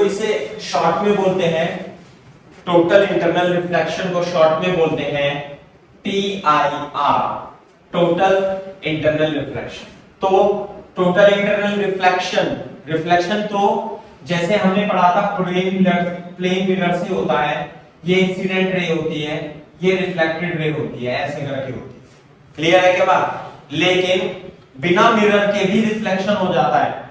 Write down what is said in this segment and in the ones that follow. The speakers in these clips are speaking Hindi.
इसे शॉर्ट में बोलते हैं, टोटल इंटरनल रिफ्लेक्शन को शॉर्ट में बोलते हैं TIR, टोटल इंटरनल रिफ्लेक्शन। तो टोटल इंटरनल रिफ्लेक्शन तो जैसे हमने पढ़ा था प्लेन मिरर से होता है, ये इंसिडेंट रे होती है, ये रिफ्लेक्टेड रे होती है, ऐसे करके होती है। क्लियर है क्या बात? लेकिन बिना मिरर के भी रिफ्लेक्शन हो जाता है,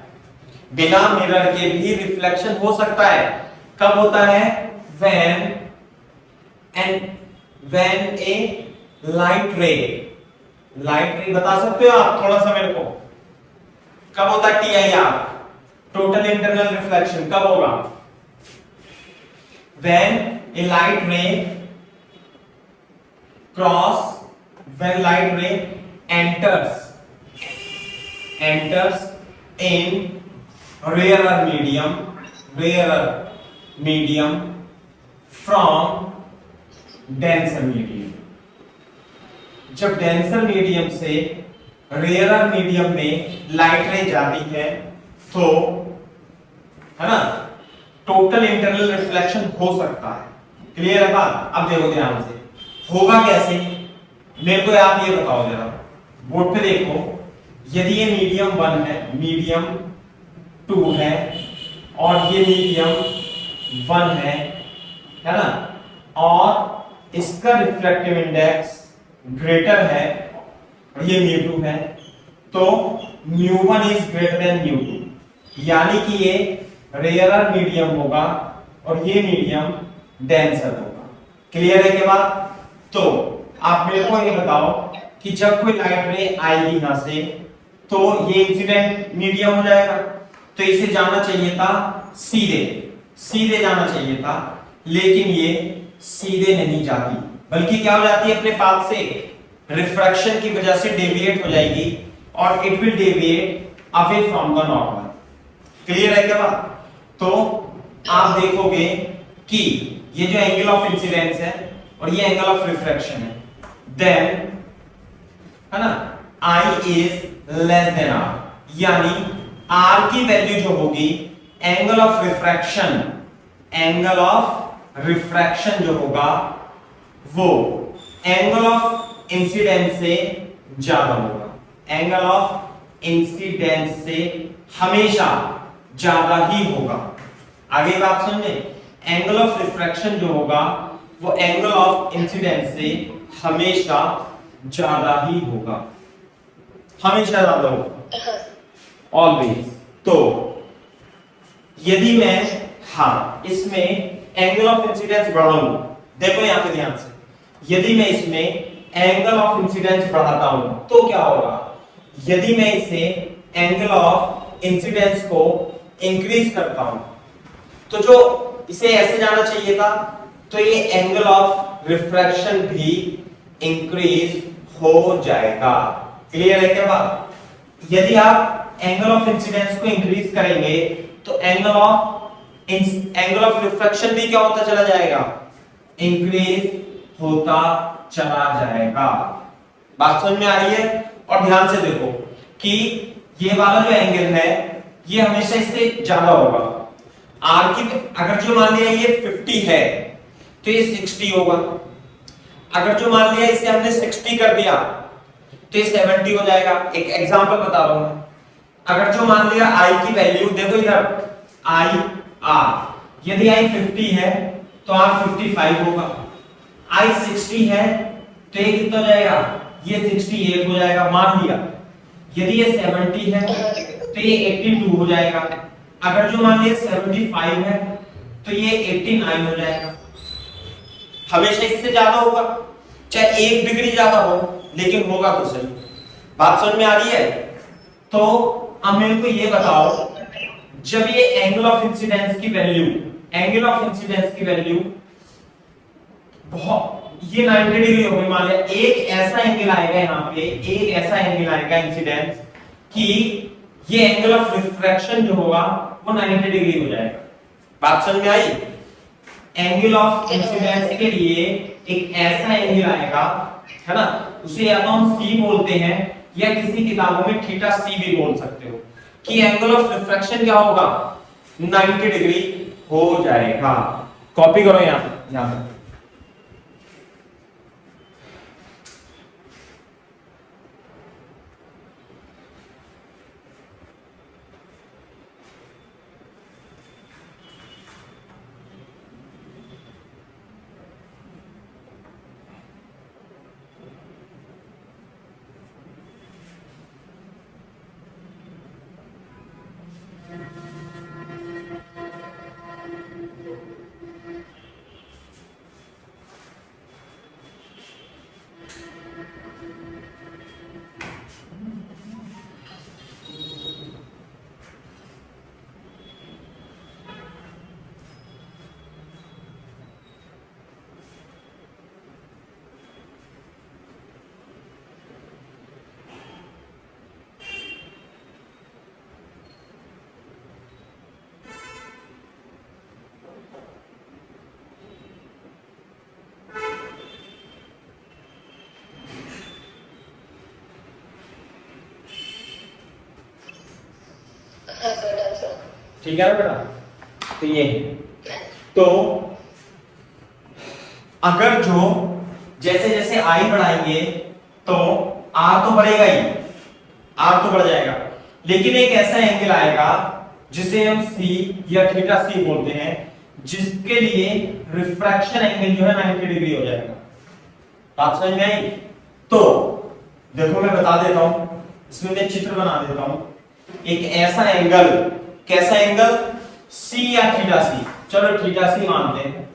बिना मिरर के भी रिफ्लेक्शन हो सकता है। कब होता है? when a light ray बता सकते हो आप थोड़ा सा मेरे को? कब होता है TIR, टोटल इंटरनल रिफ्लेक्शन कब होगा? when light ray enters in rarer medium from denser medium। जब डेंसर मीडियम से रेयर मीडियम में लाइट रे जाती है तो, है ना, टोटल इंटरनल रिफ्लेक्शन हो सकता है। क्लियर है बात? अब देखो ध्यान से, होगा कैसे मेरे को आप ये बताओ जरा, बोर्ड पे देखो। यदि ये मीडियम 1 है, मीडियम 2 है और ये मीडियम 1 है ना, और इसका रिफ्लेक्टिव इंडेक्स ग्रेटर है और ये μ2 है, तो μ1 इज ग्रेटर देन μ2, यानी कि ये रेयरर मीडियम होगा और ये मीडियम डेंसर होगा। क्लियर है क्या बात? तो आप मेरे को ये बताओ कि जब कोई लाइट रे आएगी यहां से तो ये इंसिडेंट मीडियम हो जाएगा, तो इसे जाना चाहिए था सीधे जाना चाहिए था, लेकिन ये सीधे नहीं जाती, बल्कि क्या हो जाती है, अपने पाथ से रिफ्रैक्शन की वजह से डेविएट हो जाएगी और it will deviate away from the normal. Clear है क्या बात? तो आप देखोगे कि ये जो एंगल ऑफ इंसिडेंस है और ये एंगल ऑफ रिफ्रैक्शन है, देन है ना I is less than R, यानी R की वैल्यू जो होगी एंगल ऑफ रिफ्रैक्शन जो होगा वो एंगल ऑफ इंसिडेंस से ज्यादा होगा, एंगल ऑफ इंसिडेंस से हमेशा ज्यादा ही होगा। आगे बात समझे, एंगल ऑफ रिफ्रैक्शन जो होगा वो एंगल ऑफ इंसिडेंस से हमेशा ज्यादा ही होगा, हमेशा ज्यादा होगा, ऑलवेज। तो यदि मैं इसमें एंगल ऑफ इंसिडेंस बढ़ाऊं, देखो यहां पे ध्यान से, यदि मैं इसमें एंगल ऑफ इंसिडेंस बढ़ाता हूं तो क्या होगा? यदि मैं इसे एंगल ऑफ इंसिडेंस को इंक्रीज करता हूं तो जो इसे ऐसे जाना चाहिए था, तो ये एंगल ऑफ रिफ्रैक्शन भी इंक्रीज हो जाएगा। क्लियर है क्या बात? यदि आप एंगल ऑफ इंसिडेंस को इंक्रीज करेंगे तो एंगल ऑफ रिफ्रैक्शन भी क्या होता चला जाएगा? इंक्रीज होता चला जाएगा। बात समझ में आ रही है? और ध्यान से देखो कि ये वाला जो एंगल है ये हमेशा इससे ज्यादा होगा। आर की अगर जो मान लिया ये 50 है तो ये 60 होगा, अगर जो मान लिया इसे हमने 60 कर दिया तो ये 70 हो जाएगा। एक एग्जांपल बता रहा हूं, अगर जो मान लिया आई की वैल्यू, देखो इधर आई आर, यदि आई 50 है तो आर 55 होगा, आई 60 है तो ये कितना हो जाएगा? ये 68 हो जाएगा मान लिया। यदि ये 70 है तो ये 82 हो जाएगा, अगर जो मान लिया 75 है तो ये 89 हो जाएगा। हमेशा इससे ज्यादा होगा, चाहे 1 डिग्री ज्यादा हो, लेकिन होगा तो सही। बात समझ में आ रही है? तो अब मेरे को ये बताओ, जब ये एंगल ऑफ इंसिडेंस की वैल्यू बहुत, ये 90 डिग्री हो गई, मान लिया एक ऐसा एंगल आएगा यहाँ पे, एक ऐसा एंगल आएगा इंसिडेंस कि ये एंगल ऑफ रिफ्रैक्शन जो होगा वो 90 डिग्री हो जाएगा। बात समझ में आई? एंगल ऑफ इंसिडेंस के लिए एक ऐसा एंगल आएगा, है ना, उसे या तो हम C बोलते हैं या किसी किताबों में थीटा C भी बोल सकते हो, कि एंगल ऑफ रिफ्रैक्शन क्या होगा? 90 डिग्री हो जाएगा। कॉपी करो यहां पे। ठीक है ना बेटा? तो ये तो अगर जो जैसे जैसे आई बढ़ाएंगे तो आर तो बढ़ेगा ही, आर तो बढ़ जाएगा, लेकिन एक ऐसा एंगल आएगा जिसे हम सी या थीटा सी बोलते हैं, जिसके लिए रिफ्रैक्शन एंगल जो है 90 डिग्री हो जाएगा। बात समझ में आई? तो देखो मैं बता देता हूं, इसमें मैं चित्र बना देता हूं। एक ऐसा एंगल, कैसा एंगल? सी या थीटा सी, चलो थीटा सी मानते हैं।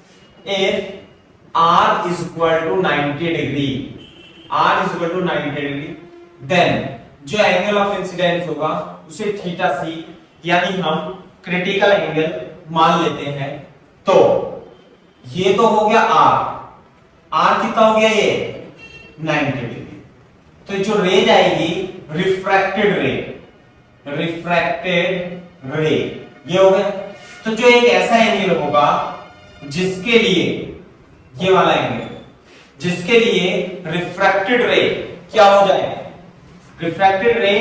If R is equal to 90 degree, R is equal to 90 degree, then जो एंगल ऑफ इंसिडेंस होगा उसे थीटा सी यानी हम क्रिटिकल एंगल मान लेते हैं। तो ये तो हो गया R, R कितना हो गया? ये 90 डिग्री। तो जो रे जाएगी रिफ्रैक्टेड रे, रिफ्रैक्टेड रे ये हो गया। तो जो एक ऐसा एंगल होगा जिसके लिए ये वाला एंगल, जिसके लिए रिफ्रैक्टेड रे क्या हो जाए? रिफ्रैक्टेड रे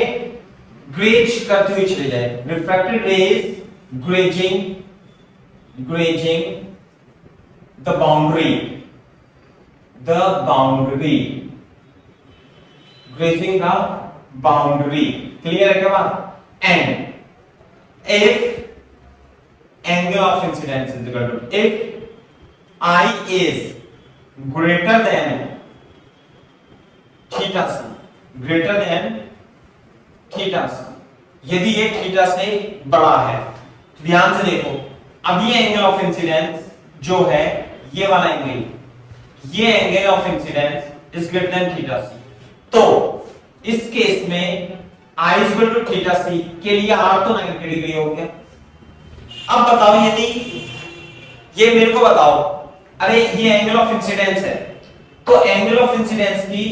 ग्रेज करते हुए चले जाए। रिफ्रैक्टेड रे is grazing the boundary, grazing the boundary. Clear है क्या बात? And if angle of incidence is equal to, if I is greater than theta c, greater than theta c, यदि ये थीटा से बड़ा है, ध्यान से देखो, अब ये एंगल ऑफ इंसिडेंस जो है ये वाला एंगल, ये angle of incidence is greater than theta C. तो इस केस में I is equal to theta C के लिए R तो 90 डिग्री हो गया। अब बताओ यदि ये मेरे को बताओ, अरे ये एंगल ऑफ इंसिडेंस है, तो एंगल ऑफ इंसिडेंस की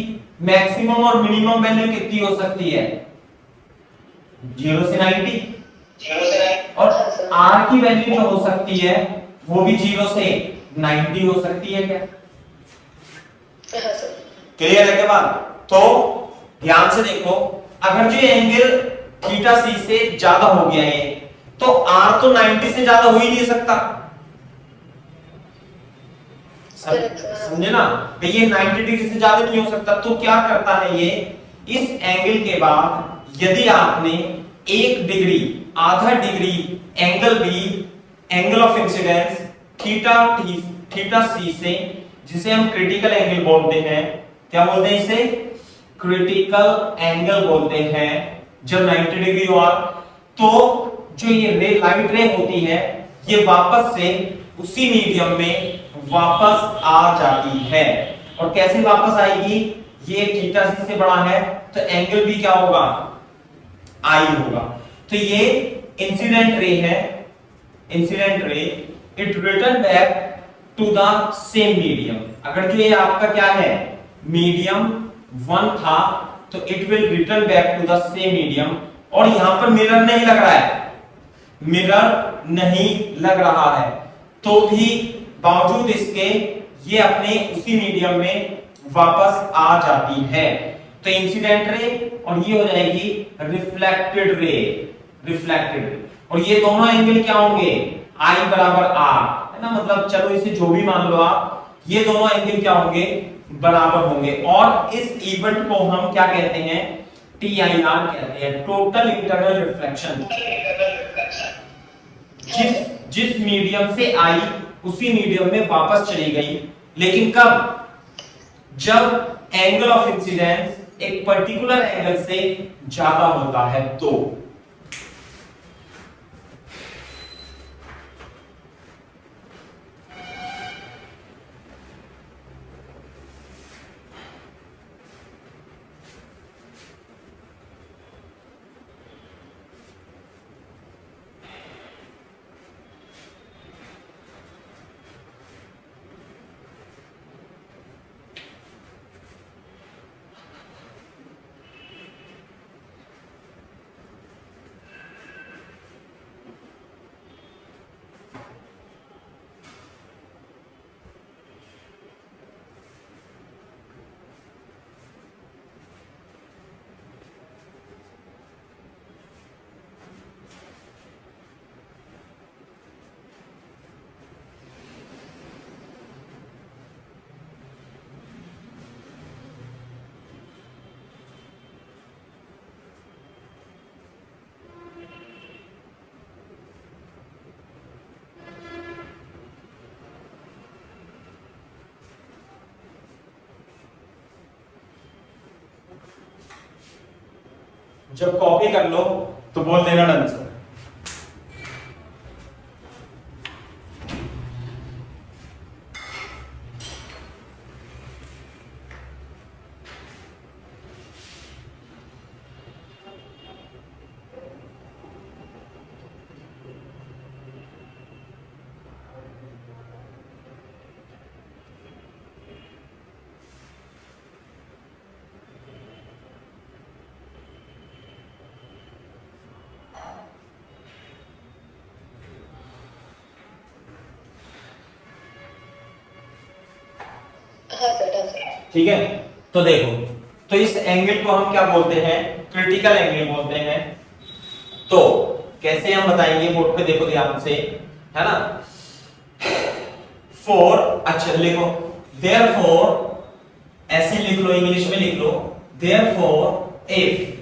मैक्सिमम और मिनिमम वैल्यू कितनी हो सकती है? 0 से 90, और R की वैल्यू जो हो सकती है वो भी 0 से 90 हो सकती है क्या? क्लियर है क्या बात? तो ध्यान से देखो, अगर जो एंगल थीटा सी से ज्यादा हो गया है तो R तो 90 से ज्यादा हो ही नहीं सकता, समझे ना? तो ये 90 डिग्री से ज्यादा नहीं हो सकता। तो क्या करता है ये, इस एंगल के बाद यदि आपने 1 डिग्री, आधा डिग्री एंगल भी, एंगल ऑफ इंसिडेंस थीटा सी से, जिसे हम क्रिटिकल एंगल बोलते हैं, क्या बोलते हैं इसे? क्रिटिकल एंगल बोलते हैं। जब 90 डिग्री हुआ तो जो ये रे, लाइट रे होती है, ये वापस से उसी मीडियम में वापस आ जाती है। और कैसे वापस आएगी? ये थीटा सी से बड़ा है तो एंगल भी क्या होगा? आई होगा। तो ये इंसिडेंट रे है, incident ray, it return back to the same medium. अगर जो ये आपका क्या है, मीडियम 1 था, तो it will return back to the same medium. और यहां पर मिरर नहीं लग रहा है, मिरर नहीं लग रहा है, तो भी बावजूद इसके ये अपने उसी मीडियम में वापस आ जाती है। तो इंसिडेंट रे और ये हो जाएगी रिफ्लेक्टेड रे, रिफ्लेक्टेड रे। और ये दोनों एंगल क्या होंगे? आई बराबर आर, है ना, मतलब चलो इसे जो भी मान लो आप, ये दोनों एंगल क्या होंगे, बराबर होंगे। और इस इवेंट को हम क्या कहते हैं, TIR कहते हैं, टोटल इंटरनल रिफ्लेक्शन। जिस जिस मीडियम से आई उसी मीडियम में वापस चली गई, लेकिन कब, जब एंगल ऑफ इंसिडेंस एक पर्टिकुलर एंगल से ज्यादा होता है तो। जब कॉपी कर लो तो बोल देना डन सर। ठीक है, तो देखो, तो इस एंगल को हम क्या बोलते हैं, क्रिटिकल एंगल बोलते हैं। तो कैसे हम बताएंगे, बोर्ड पे देखो ध्यान से, है ना। फोर, अच्छा लिखो, देयरफॉर, ऐसे लिख लो, इंग्लिश में लिख लो, therefore if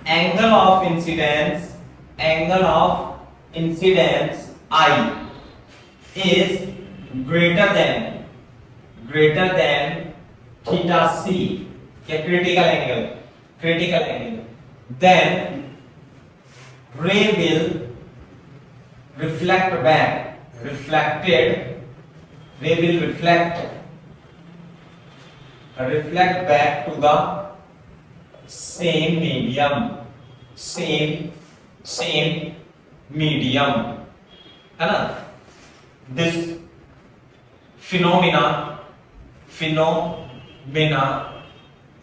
angle of incidence I is greater than theta c, या critical angle, then ray will reflect back to the same medium, है ना। This phenomena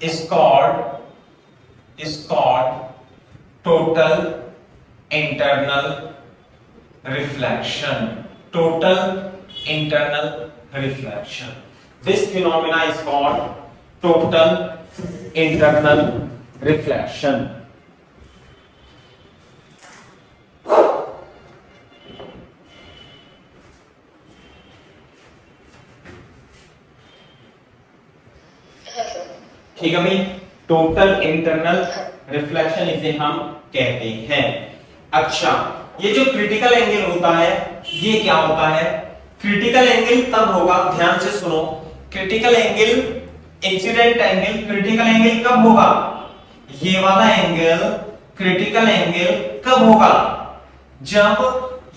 is called total internal reflection. This phenomena is called total internal reflection. ठीक है भाई, टोटल इंटरनल रिफ्लेक्शन इसे हम कहते हैं। अच्छा, ये जो क्रिटिकल एंगल होता है, ये क्या होता है, क्रिटिकल एंगल तब होगा, ध्यान से सुनो, critical angle, incident angle, critical angle कब होगा, ये वाला एंगल क्रिटिकल एंगल कब होगा, जब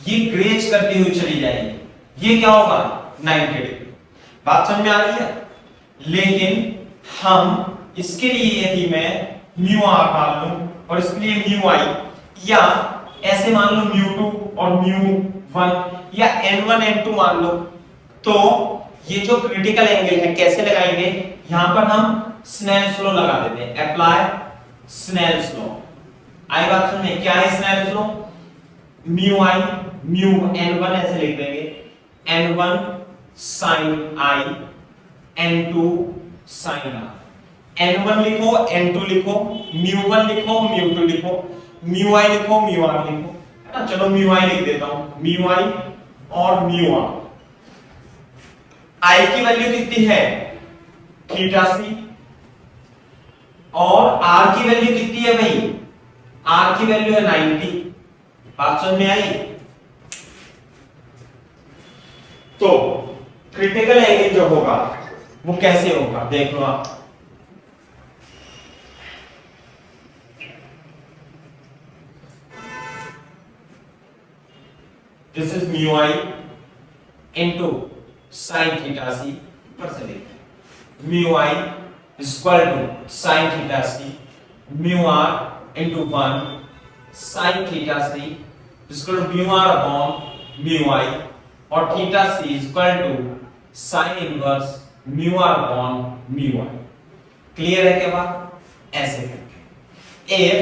ये ग्रेज करती हुई चली जाएगी, ये क्या होगा, 90 डिग्री। बात समझ में आ रही है। लेकिन हम इसके लिए यदि मैं म्यू आर मान लूं और इसके लिए म्यू आई, या ऐसे मान लो म्यू 2 और म्यू 1 या n1 n2 मान लो, तो ये जो क्रिटिकल एंगल है कैसे लगाएंगे, यहां पर हम स्नेल्स लॉ लगा देते हैं, अप्लाई स्नेल्स लॉ। आई बात समझ में, क्या है स्नेल्स लॉ, म्यू आई म्यू n1 ऐसे लिख देंगे, n1 sin i n2 sin r, n1 लिखो n2 लिखो, म्यू1 लिखो म्यू2 लिखो, म्यू i लिखो म्यू r लिखो, है ना। चलो म्यू आई लिख देता हूं, म्यू आई और म्यू आर। आई की वैल्यू कितनी है थीटा सी, और आर की वैल्यू कितनी है भाई, आर की वैल्यू है 90। बात समझ में आई। तो क्रिटिकल एंगल जो होगा वो कैसे होगा देख लो आप। This is mu I into sin theta C ऊपर से देखते हैं। Mu I is equal to sin theta C mu R into 1 sin theta C is equal to mu R upon mu I, और theta C is equal to sin inverse mu R upon mu I. Clear है क्या बात? ऐसे करके if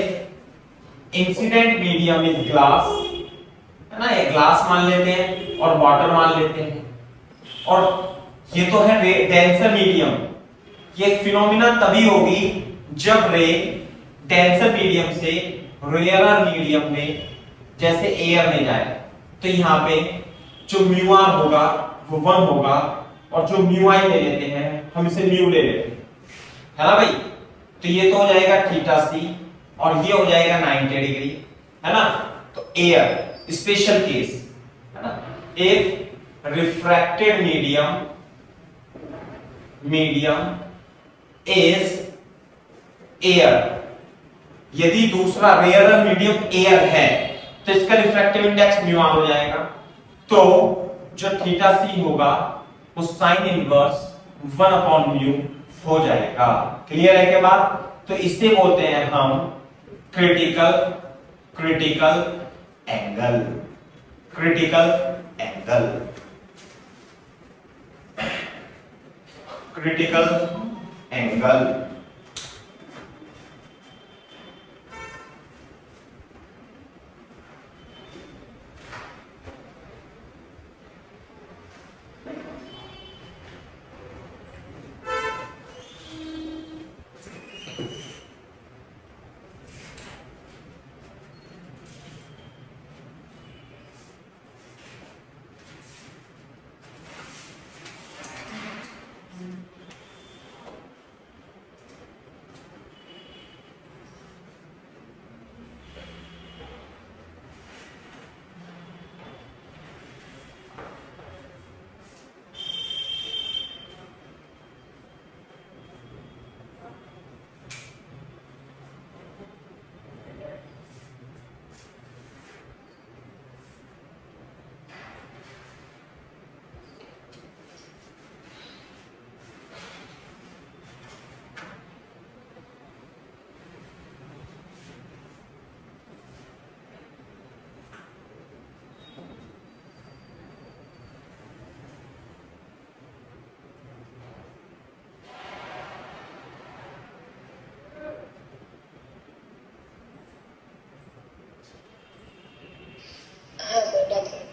incident medium is glass, है ना, ये ग्लास मान लेते हैं और वाटर मान लेते हैं, और ये तो है डेंसर मीडियम। ये फिनोमिना तभी होगी जब रे डेंसर मीडियम से रेयरर मीडियम में जैसे एयर में जाए। तो यहाँ पे जो म्यू आर होगा वो 1 होगा, और जो म्यू आई ले लेते हैं हम इसे म्यू ले लेते हैं, है ना भाई। तो ये तो हो जाएगा थीटा सी और ये हो जाएगा 90 डिग्री, है ना। तो एयर स्पेशल केस, है ना, if refracted medium is air, यदि दूसरा रेयर मीडियम एयर है तो इसका रिफ्रैक्टिव इंडेक्स म्यू आर हो जाएगा। तो जो थीटा सी होगा वो साइन इनवर्स 1 अपॉन म्यू हो जाएगा। क्लियर है क्या बात? तो इसे बोलते हैं हम critical angle, critical angle, critical angle.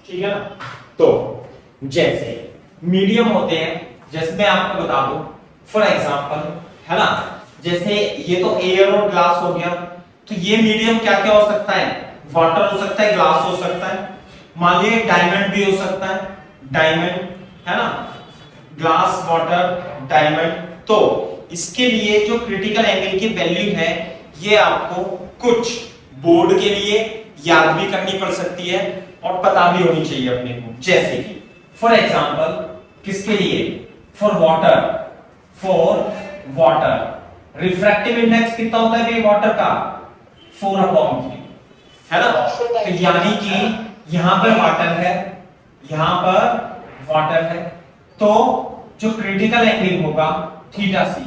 ठीक है ना। तो जैसे मीडियम होते हैं, जैसे मैं आपको बता दूं फॉर एग्जांपल, है ना, जैसे ये तो एयर और ग्लास हो गया, तो ये मीडियम क्या क्या हो सकता है, वाटर हो सकता है, ग्लास हो सकता है, मान लीजिए डायमंड भी हो सकता है, डायमंड, है ना, ग्लास, वाटर, डायमंड। तो इसके लिए जो क्रिटिकल एंगल की वैल्यू है ये आपको कुछ बोर्ड के लिए याद भी करनी पड़ सकती है और पता भी होनी चाहिए अपने को। जैसे कि फॉर एग्जांपल किसके लिए, फॉर वाटर रिफ्रैक्टिव इंडेक्स कितना होता है वाटर का, 4/3, है ना। तो यानी कि यहां पर वाटर है, यहां पर वाटर है, तो जो क्रिटिकल एंगल होगा थीटा सी,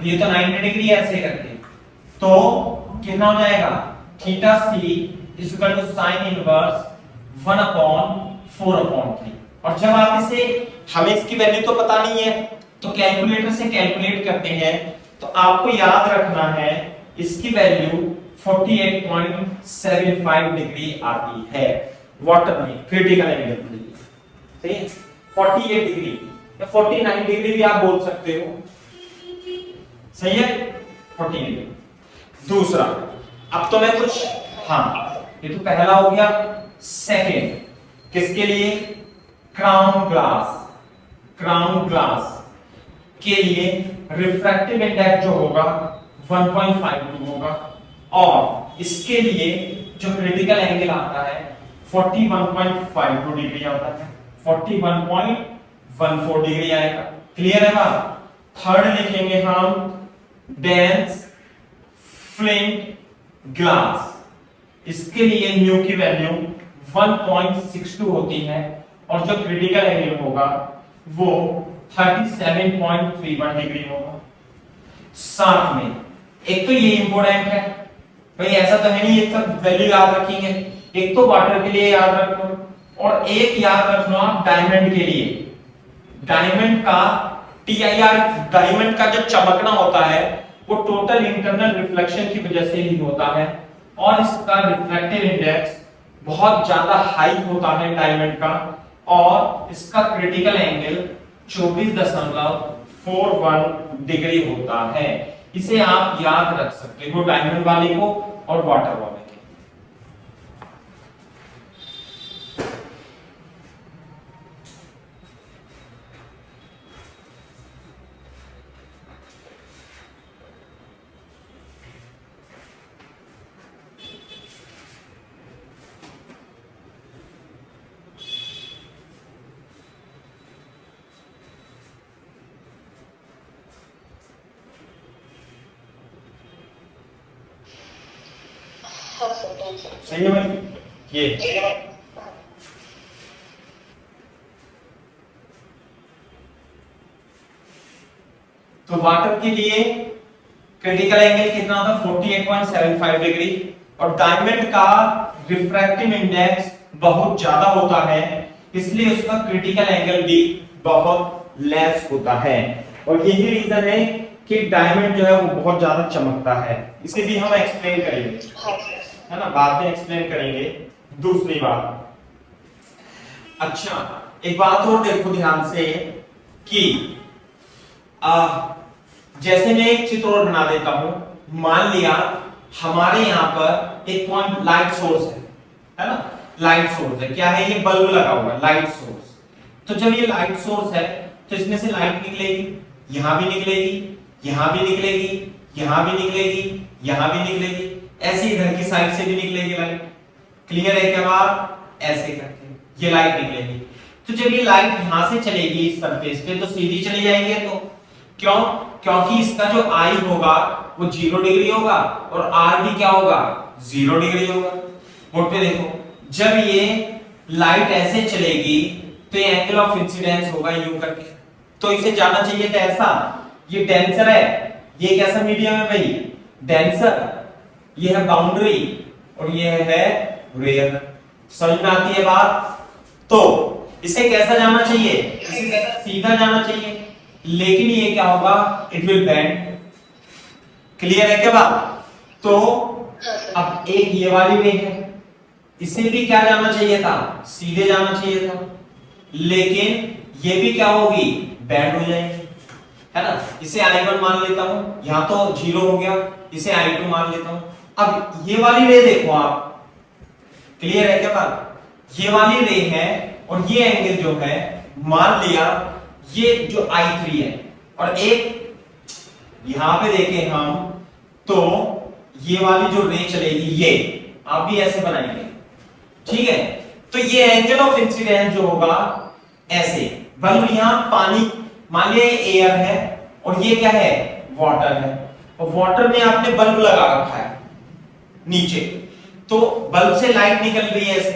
ये तो 90 डिग्री ऐसे करके, तो कितना हो जाएगा, theta C is equal to sine inverse 1/4/3। और जब आप इसे, हमें इसकी वैल्यू तो पता नहीं है, तो कैलकुलेटर से कैलकुलेट करते हैं, तो आपको याद रखना है इसकी वैल्यू 48.75 डिग्री आती है वाटर में क्रिटिकल एंगल के लिए। सही है, 48 डिग्री या 49 डिग्री भी आप बोल सकते हो। सही है, 48 डिग्री। दूसरा, अब तो मैं कुछ, हाँ ये तो पहला हो गया सेकेंड किसके लिए? क्राउन ग्लास के लिए रिफ्रैक्टिव इंडेक्स जो होगा 1.52 होगा, और इसके लिए जो क्रिटिकल एंगल आता है 41.52 डिग्री आता है, 41.14 डिग्री आएगा। क्लियर है बात? थर्ड लिखेंगे हम डेंस फ्लिंट ग्लास, इसके लिए म्यू की वैल्यू 1.62 होती है, और जो क्रिटिकल एंगल होगा वो 37.31 डिग्री होगा। साथ में एक तो ये इंपॉर्टेंट है भाई, ऐसा तो है नहीं एक तक वैल्यू याद रखेंगे, एक तो वाटर के लिए याद रखो और एक याद रखना आप डायमंड के लिए। डायमंड का TIR, डायमंड का जो चमकना होता है वो टोटल इंटरनल रिफ्लेक्शन की वजह से ही होता है, और इसका रिफ्रैक्टिव इंडेक्स बहुत ज्यादा हाई होता है डायमंड का, और इसका क्रिटिकल एंगल 24.41 डिग्री होता है। इसे आप याद रख सकते हो डायमंड वाले को और वाटर वाले को। सही है भाई? ये तो वाटर के लिए क्रिटिकल एंगल कितना था? 48.75 डिग्री, और डायमंड का रिफ्रैक्टिव इंडेक्स बहुत ज्यादा होता है, इसलिए उसका क्रिटिकल एंगल भी बहुत लेस होता है, और यही रीजन है कि डायमंड जो है वो बहुत ज्यादा चमकता है। इसे भी हम एक्सप्लेन करेंगे, है ना, बाद में एक्सप्लेन करेंगे। दूसरी बात, अच्छा एक बात और देखो ध्यान से कि जैसे मैं एक चित्र और बना देता हूं, मान लिया हमारे यहां पर एक पॉइंट लाइट सोर्स है ना, लाइट सोर्स है, क्या है ये? बल्ब लगा हुआ है, लाइट सोर्स। तो जब ये लाइट सोर्स है तो इसमें से लाइट निकलेगी, यहां भी निकलेगी, यहां भी निकलेगी, यहां भी निकलेगी, यहां भी निकलेगी, ऐसे इधर की साइड से भी निकलेगी लाइट। क्लियर है क्या बात? ऐसे करके ये लाइट निकलेगी। तो जब ये लाइट यहां से चलेगी इस सरफेस पे तो सीधी चली जाएगी, तो क्यों? क्योंकि इसका जो आई होगा वो 0 डिग्री होगा और आर भी क्या होगा? 0 डिग्री होगा। बोर्ड पे देखो, जब ये लाइट ऐसे चलेगी तो ये एंगल ऑफ इंसिडेंस होगा यूं करके, तो इसे जाना चाहिए था ऐसा। ये डेंसर है, ये कैसा मीडियम है भाई? डेंसर। ये है बाउंड्री और ये है रेयर। समझ में आती है बात? तो इसे कैसा जाना चाहिए? इसे सीधा जाना चाहिए, लेकिन ये क्या होगा? It will bend. क्लियर है क्या बात? तो अब एक ये वाली रे है, इसे भी क्या जाना चाहिए था? सीधे जाना चाहिए था, लेकिन ये भी क्या होगी? बेंड हो जाएगी, है ना। इसे I1 मान लेता हूं, यहां तो 0 हो गया, इसे I2 मान लेता हूं। अब ये वाली रे देखो आप, क्लियर है क्या बात? ये वाली रे है और ये एंगल जो है, मान लिया ये जो I3 है, और एक यहां पे देखें हम तो ये वाली जो रे चलेगी ये आप भी ऐसे बनाएंगे, ठीक है। तो ये एंगल ऑफ इंसिडेंस जो होगा ऐसे, बल्ब यहां पानी, मान लिया एयर है और ये क्या है? वाटर है, और वाटर में आपने बल्ब लगा रखा है नीचे, तो बल्ब से लाइट निकल रही है ऐसे,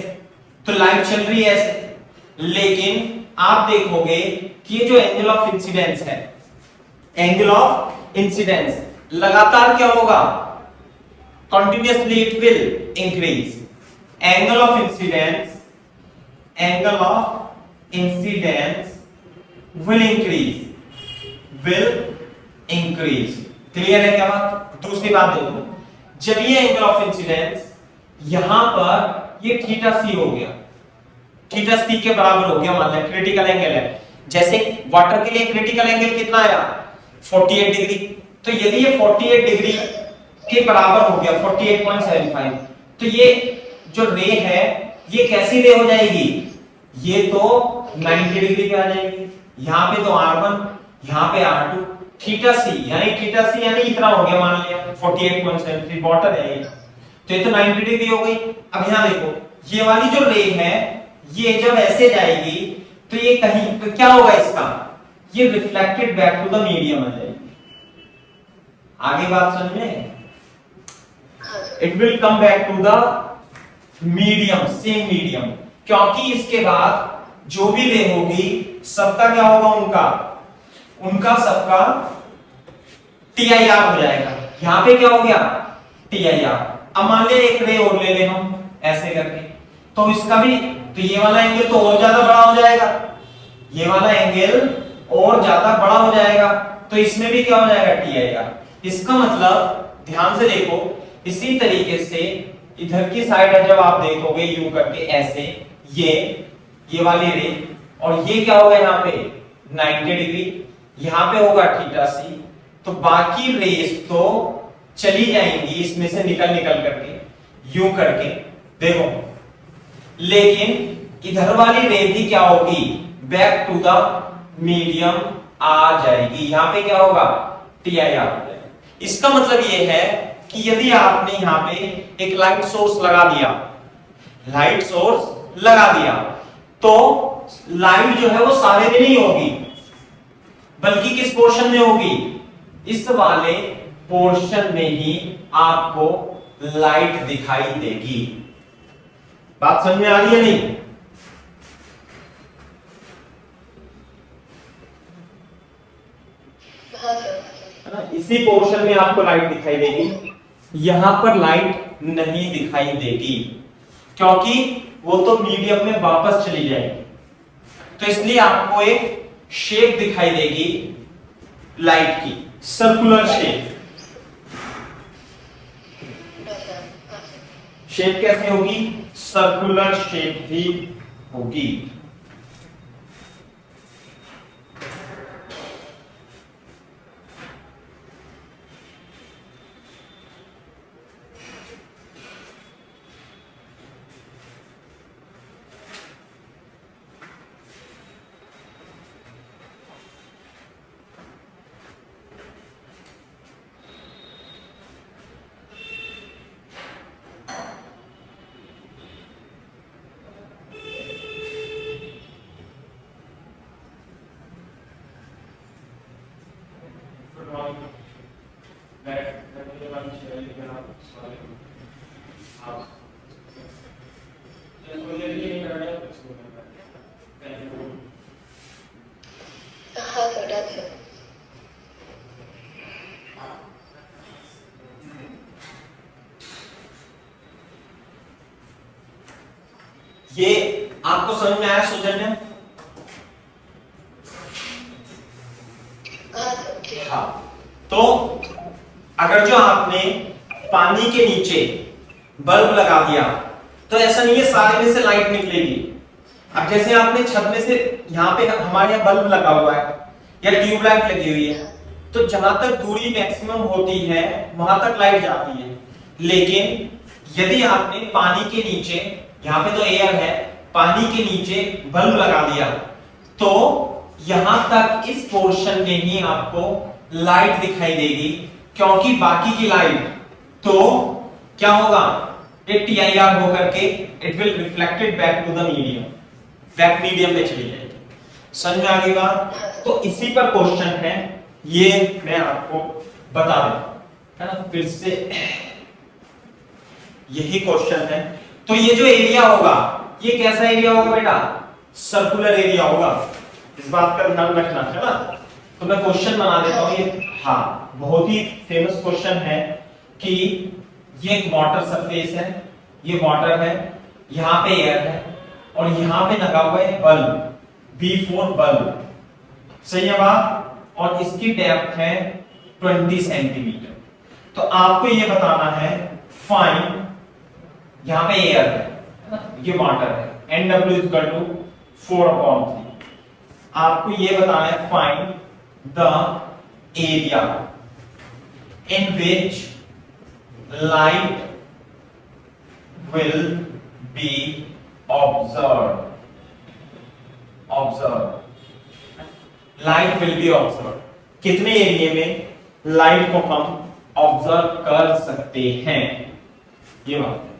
तो लाइट चल रही है ऐसे, लेकिन आप देखोगे कि ये जो एंगल ऑफ इंसिडेंस है, एंगल ऑफ इंसिडेंस लगातार क्या होगा? Continuously it will increase. Angle of incidence, angle of incidence will increase। Clear है क्या बात? दूसरी बात देखो, जब ये एंगल ऑफ इंसिडेंस यहां पर ये थीटा सी हो गया, थीटा सी के बराबर हो गया, मान लिया क्रिटिकल एंगल है, जैसे वाटर के लिए क्रिटिकल एंगल कितना आया? 48 डिग्री। तो यदि ये 48 डिग्री के बराबर हो गया, 48.75, तो ये जो रे है ये कैसी रे हो जाएगी, ये तो 90 डिग्री पे आ जाएगी, यहाँ पे तो R1, यहाँ पे R2, थीटा सी यानी इतना हो गया, मान लिया 48.73 वाटर है ये, तो ये तो 90 डिग्री हो गई। अब यहाँ देखो, ये वाली जो रे है ये जब ऐसे जाएगी तो ये कहीं तो क्या होगा इसका, ये reflected back to the medium आ जाएगी। आगे बात समझ में, it will come back to the medium, same medium, क्योंकि इसके बाद जो भी रे होगी सबका क्या होगा, उनका सबका TIR हो जाएगा। यहां पे क्या हो गया, TIR। अब मान लिया एक रे और ले ले हम ऐसे करके, तो इसका भी, तो ये वाला एंगल तो और ज्यादा बड़ा हो जाएगा, ये वाला एंगल और ज्यादा बड़ा हो जाएगा, तो इसमें भी क्या हो जाएगा, TIR। इसका मतलब ध्यान से देखो, इसी तरीके से इधर की साइड है जब आप देखोगे यूं करके ऐसे, ये वाली रे, और ये क्या होगा यहाँ पे 90 डिग्री, यहाँ पे होगा थीटा सी, तो बाकी रेस तो चली जाएंगी इसमें से निकल करके यूं करके, देखो, लेकिन इधर वाली रे भी क्या होगी, बैक टू द मीडियम आ जाएगी, यहाँ पे क्या होगा, TIR हो जाएगा। इसका मतलब ये है कि यदि आपने यहाँ पे एक लाइट सोर्स लगा दिया, तो लाइट जो है वो सारे में नहीं होगी, बल्कि किस पोर्शन में होगी, इस वाले पोर्शन में ही आपको लाइट दिखाई देगी। बात समझ में आ रही है नहीं? इसी पोर्शन में आपको लाइट दिखाई देगी, यहां पर लाइट नहीं दिखाई देगी, क्योंकि वो तो मीडियम में वापस चली जाएगी। तो इसलिए आपको एक शेप दिखाई देगी लाइट की, सर्कुलर शेप। शेप कैसे होगी, सर्कुलर शेप ही होगी। ये आपको समझ में आया सौजन्य? हाँ, तो अगर जो आपने पानी के नीचे बल्ब लगा दिया तो ऐसा नहीं है सारे में से लाइट निकलेगी। अब जैसे आपने छत में से, यहाँ पे हमारे यहाँ बल्ब लगा हुआ है या ट्यूबलाइट लगी हुई है, तो जहां तक दूरी मैक्सिमम होती है वहां तक लाइट जाती है। लेकिन यदि आपने पानी के नीचे, यहाँ पे तो एयर है, पानी के नीचे बल्ब लगा दिया तो यहां तक इस पोर्शन में ही आपको लाइट दिखाई देगी, क्योंकि बाकी की लाइट तो क्या होगा, एक TIR होकर के it will reflected back to the medium, back medium में चली जाएगी। समझ में आ गई बात? तो इसी पर क्वेश्चन है, ये मैं आपको बता देता है ना, फिर से यही क्वेश्चन है। तो ये जो एरिया होगा ये कैसा एरिया होगा बेटा, सर्कुलर एरिया होगा, इस बात का ध्यान रखना है ना। तो मैं क्वेश्चन बना देता हूं ये, हाँ बहुत ही फेमस क्वेश्चन है कि ये एक वाटर सरफेस है, ये वाटर है, यहाँ पे एयर है और यहाँ पे लगा हुआ है बल्ब, B4 बल्ब, सही है बात, और इसकी डेप्थ है 20 सेंटीमीटर। तो आपको ये बताना है फाइंड, यहाँ पे एयर है, ये वाटर है, NW इक्वल टू 4/3। आपको ये बताना है find the area in which light will be observe, observe, light will B observe. कितने एरिया में लाइट को हम ऑब्जर्व कर सकते हैं, ये बात है।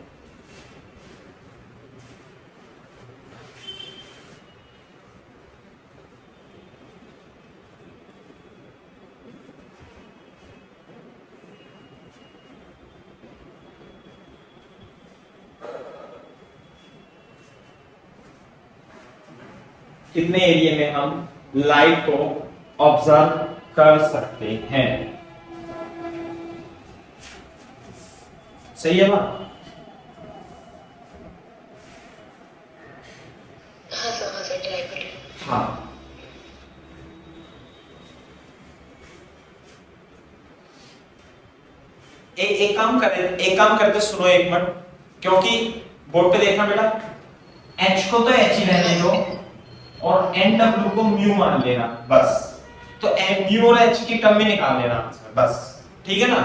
कितने एरिया में हम लाइट को ऑब्जर्व कर सकते हैं, सही है ना? हाँ, एक काम करके सुनो एक मिनट, क्योंकि बोर्ड पे देखना बेटा, एच को तो एच ही रहने दो और एन डब्ल्यू को म्यू मान लेना बस। तो म्यू और एच की टर्म में निकाल लेना आंसर बस, ठीक है ना?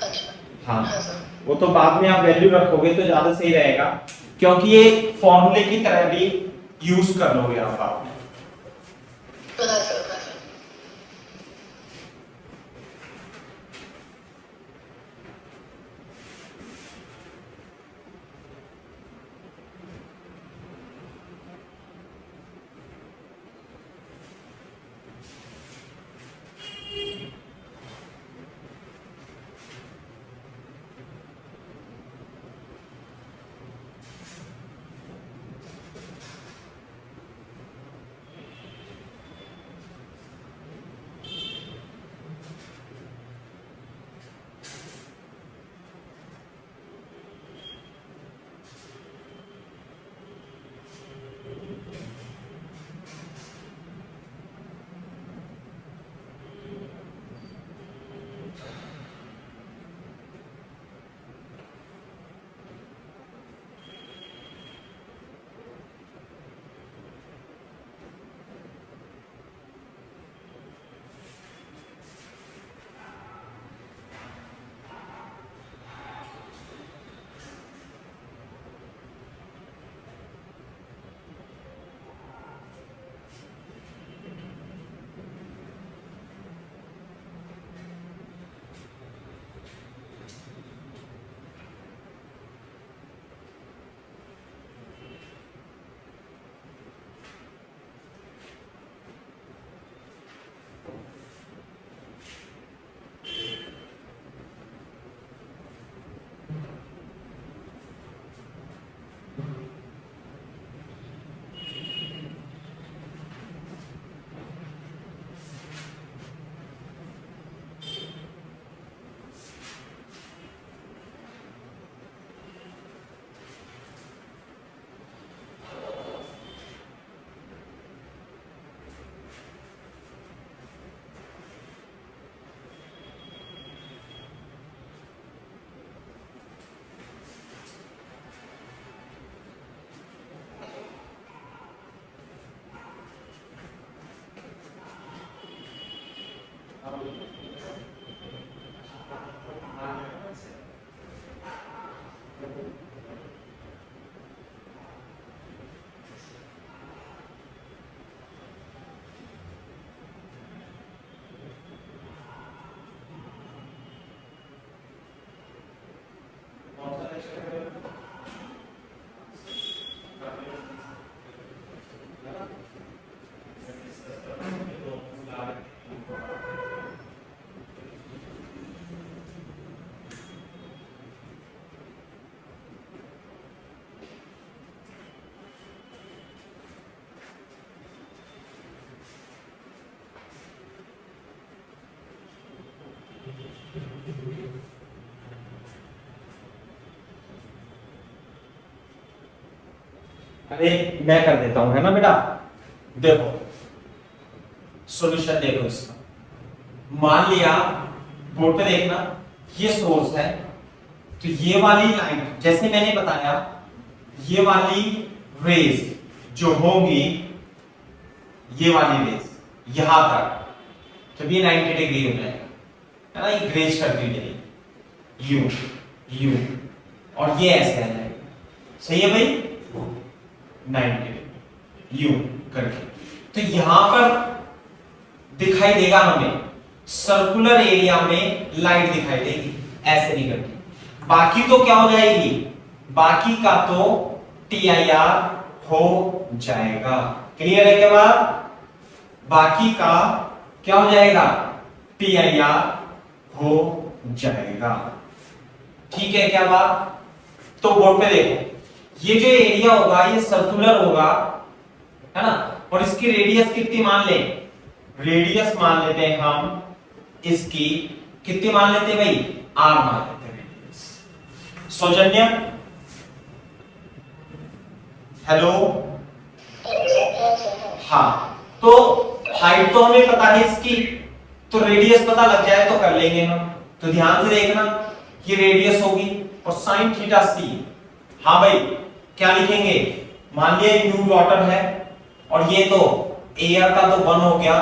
अच्छा हाँ, वो तो बाद में आप वैल्यू रखोगे तो ज्यादा सही रहेगा, क्योंकि ये फॉर्मूले की तरह भी यूज कर लोगे आप बाद में। अरे मैं कर देता हूं, है ना बेटा? देखो सॉल्यूशन देखो इसका। मान लिया बोर्ड पे देखना, ये सोर्स है, तो ये वाली लाइन जैसे मैंने बताया, ये वाली रेज जो होगी, ये वाली रेज यहां तक, जब ये 90 डिग्री हो जाएगा, है ना, ये ग्रेज करती हुई यू यू और ये ऐसे है, सही है भाई? 90 डिग्री, यूं करके। तो यहां पर दिखाई देगा हमें सर्कुलर एरिया में लाइट दिखाई देगी ऐसे नहीं करके। बाकी तो क्या हो जाएगी, बाकी का तो TIR हो जाएगा। क्लियर है क्या बात? बाकी का क्या हो जाएगा, TIR हो जाएगा। ठीक है क्या बात? तो बोर्ड पे देखो, ये जो एरिया होगा ये सर्कुलर होगा, है ना, और इसकी रेडियस कितनी मान ले, रेडियस मान लेते हैं हम इसकी, कितनी मान लेते हैं भाई, R मान लेते हैं रेडियस। सौजन्य, हेलो, हाँ, तो हाइट तो हमें पता है इसकी, तो रेडियस पता लग जाए तो कर लेंगे हम। तो ध्यान से देखना, ये रेडियस होगी और साइन थीटा सी, हाँ भाई क्या लिखेंगे, मान लिया म्यू वाटर है और ये तो एयर का तो 1 हो गया,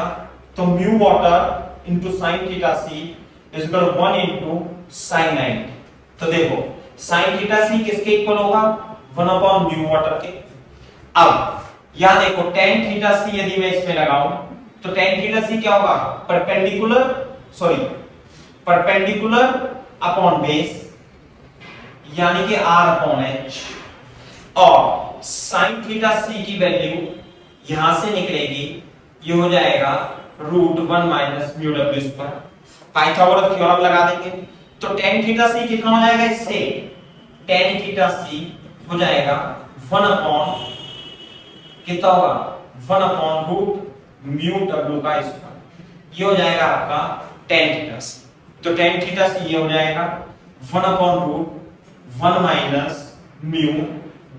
तो mu water into sine theta C is equal 1 into sine 90। तो देखो साइन थीटा सी किसके इक्वल होगा, 1 अपॉन म्यू वाटर के। अब यहां देखो टेन थीटा सी यदि मैं इसमें लगाऊं तो टेन थीटा सी क्या होगा, perpendicular, sorry perpendicular upon base यानी कि R अपॉन H, और साइन थीटा सी की वैल्यू यहां से निकलेगी, ये हो जाएगा √1 minus mu W square. Pythagoras theorem लगा देंगे तो टेन थीटा सी कितना हो जाएगा, इससे टेन थीटा सी हो जाएगा 1 अपॉन कितना होगा, 1 अपॉन रूट म्यू डब्ल्यू का स्क्वायर, ये हो जाएगा आपका टेन थीटा सी। तो टेन थीटा सी ये हो जाएगा 1 upon root 1 minus mu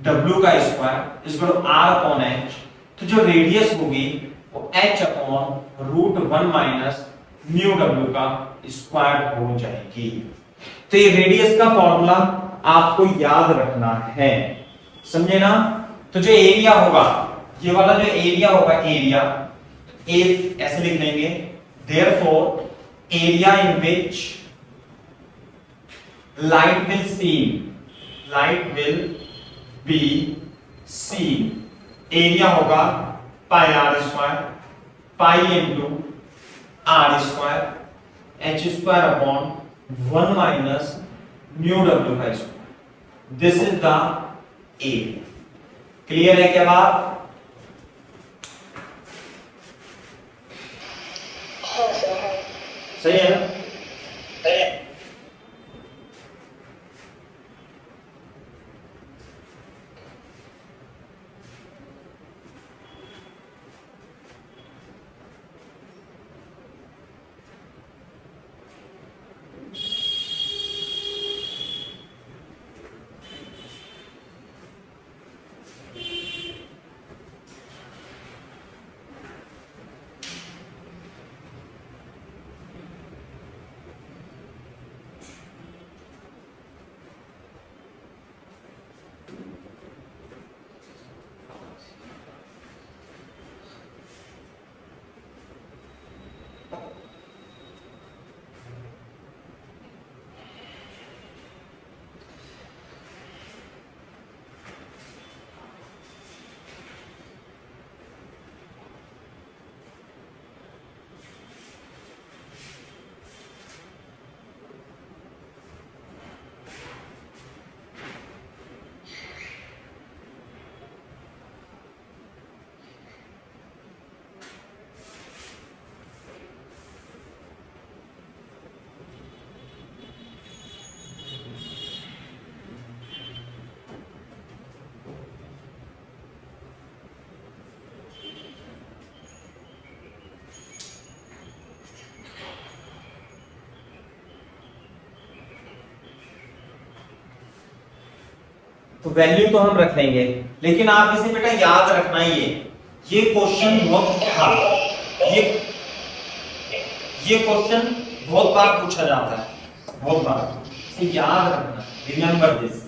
W का square is equal to R upon H। तो जो रेडियस होगी वो H upon √1 minus mu W का स्क्वायर हो जाएगी। तो ये रेडियस का फॉर्मूला आपको याद रखना है, समझे ना? तो जो एरिया होगा, ये वाला जो एरिया होगा, एरिया ए ऐसे लिख लेंगे, therefore area in which light will be seen, area होगा pi R square, pi into R square H square upon 1 minus mu W का square. This is the area. Clear है क्या बात? सही है ना? सही है। तो वैल्यू तो हम रख लेंगे, लेकिन आप इसे बेटा याद रखना ही है, ये क्वेश्चन बहुत, हाँ ये क्वेश्चन बहुत बार पूछा जाता है, बहुत बार, इसे याद रखना, रिमेंबर दिस।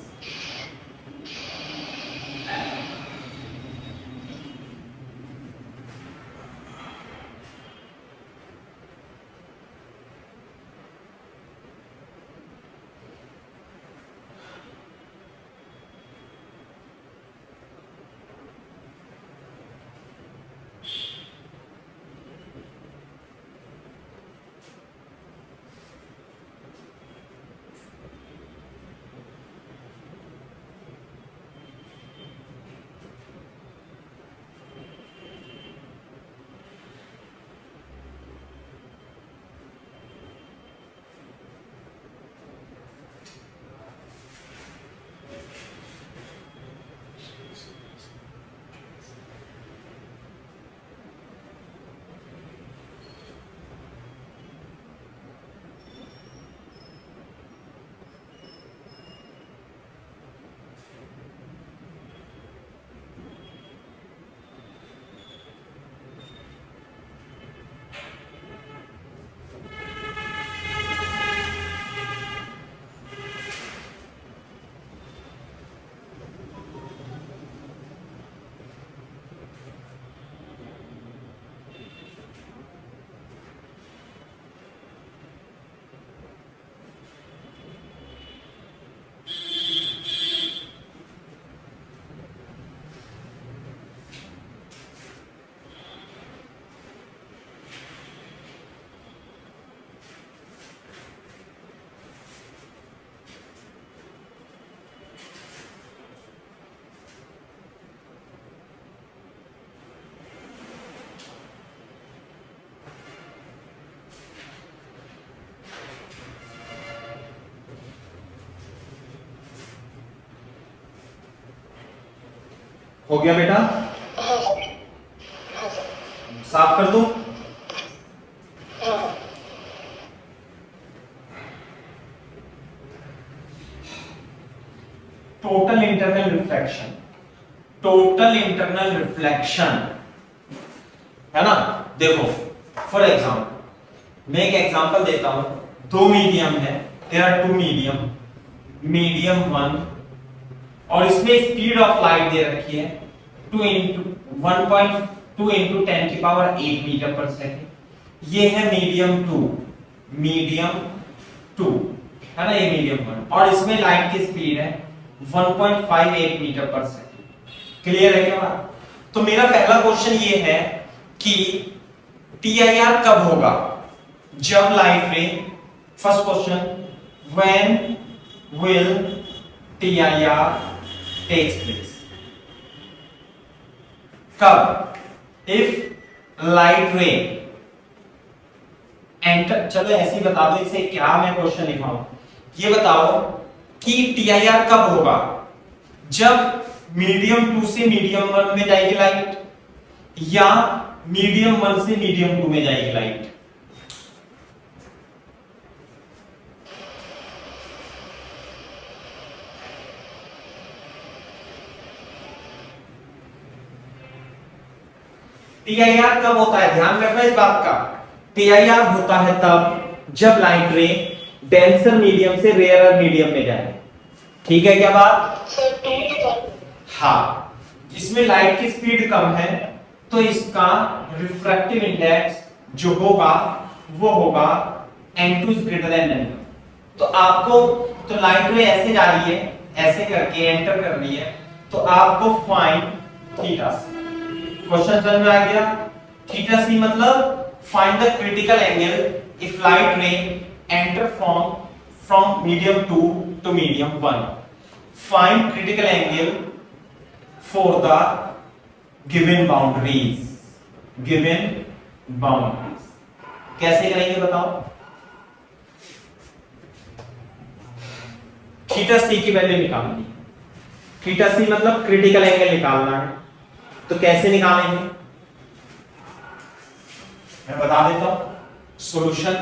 हो गया बेटा? हाँ सर। हाँ सर। साफ कर दूं? हाँ। Total internal reflection, total internal reflection है ना। देखो फॉर एग्जाम्पल मैं एक एग्जांपल देता हूं, दो मीडियम है, there are two medium, medium 1 और इसमें स्पीड ऑफ लाइट दे रखी है 2 इंटू 1.2 इंटू 10 की पावर 8 मीटर पर सेकेंड। ये है मीडियम 2, मीडियम 2 है ना, ये मीडियम 1 और इसमें लाइट की स्पीड है 1.58 मीटर पर सेकेंड। क्लियर है क्या बात? तो मेरा पहला क्वेश्चन ये है कि TIR कब होगा? जब light ray, first question, when will TIR takes place? कब? इफ लाइट रे एंटर, चलो ऐसे ही बता दो, इसे क्या मैं क्वेश्चन लिखाऊं, ये बताओ कि TIR कब होगा? जब मीडियम 2 से मीडियम 1 में जाएगी लाइट या मीडियम 1 से मीडियम 2 में जाएगी लाइट? TIR कब होता है? ध्यान रखना इस बात का। TIR होता है तब जब लाइट रे डेंसर मीडियम से रेयरर मीडियम में जाए। ठीक है क्या बात? Sir 2 to 1। हाँ, इसमें लाइट की स्पीड कम है तो इसका रिफ्रैक्टिव इंडेक्स जो होगा वो होगा n2 is greater than n1। तो आपको, तो लाइट रे ऐसे जा रही है, ऐसे करके एंटर कर रही है, तो आपको फाइंड थीटा सी। क्वेश्चन समझ में आ गया? थीटा सी मतलब find the critical angle if light ray enter from medium 2 to medium 1। Find critical angle for the given boundaries, given boundaries। कैसे करेंगे बताओ? थीटा सी की वैल्यू निकालनी है। थीटा सी मतलब क्रिटिकल एंगल निकालना है, तो कैसे निकालेंगे मैं बता देता हूं। सॉल्यूशन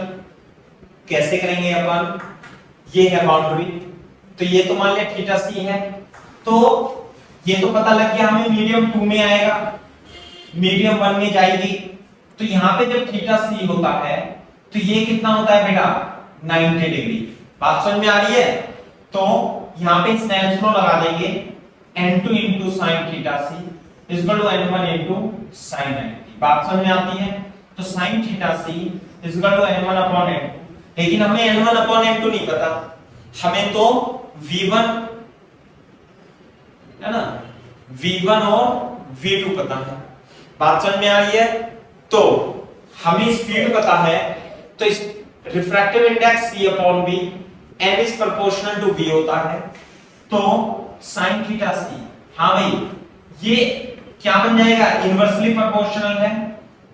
कैसे करेंगे अपन, ये है बाउंड्री, तो ये तो मान लिया थीटा सी है, तो ये तो पता लग गया हमें मीडियम 2 में आएगा, मीडियम 1 में जाएगी, तो यहां पे जब थीटा सी होता है तो ये कितना होता है बेटा? 90 डिग्री। बात समझ में आ रही है? तो यहां पे स्नेल्स लॉ लगा देंगे, n2 into sin theta c is equal to n1 into sin 90। बात समझ में आती है? तो sin theta c is equal to n1 upon n2, लेकिन हमें n1 upon n2 नहीं पता, हमें तो v1 है ना, v1 और v2 पता है। बात समझ में आ रही है? तो हमें स्पीड पता है, तो इस refractive index c upon v, n is proportional to v होता है, तो sin थीटा सी, हाँ भाई ये क्या बन जाएगा? इनवर्सली प्रोपोर्शनल है,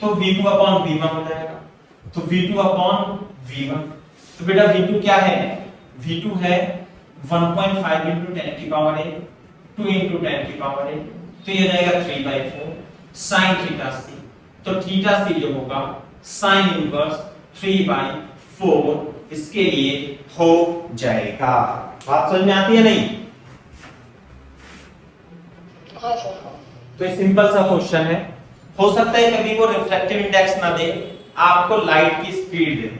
तो v2 अपॉन v1 हो जाएगा, तो v2 अपॉन v1। तो बेटा v2 क्या है? v2 है 1.5 into 10 की पावर 8, 2 into 10 की पावर 8, तो ये जाएगा 3/4 sin थीटा सी। तो थीटा सी जो होगा sin इनवर्स 3/4 इसके लिए हो जाएगा। बात समझ में आती है नहीं? हाँ सर। तो ये सिंपल सा क्वेश्चन है। हो सकता है कभी वो रिफ्रैक्टिव इंडेक्स ना दे, आपको लाइट की स्पीड दे।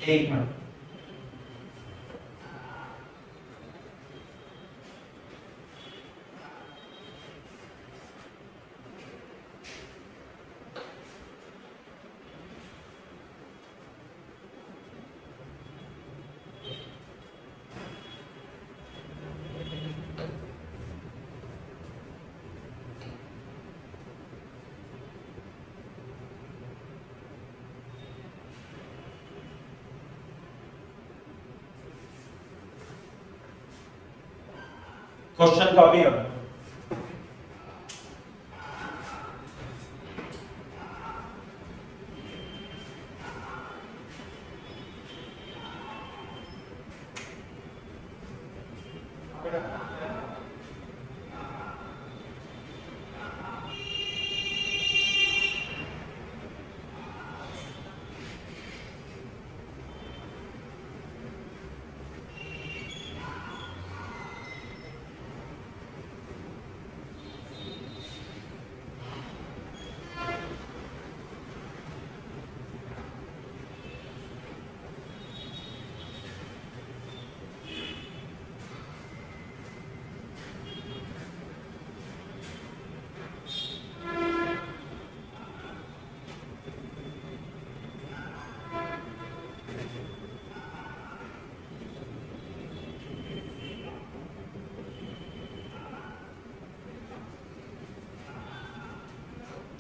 एक मिनट, क्वेश्चन कॉपी कर।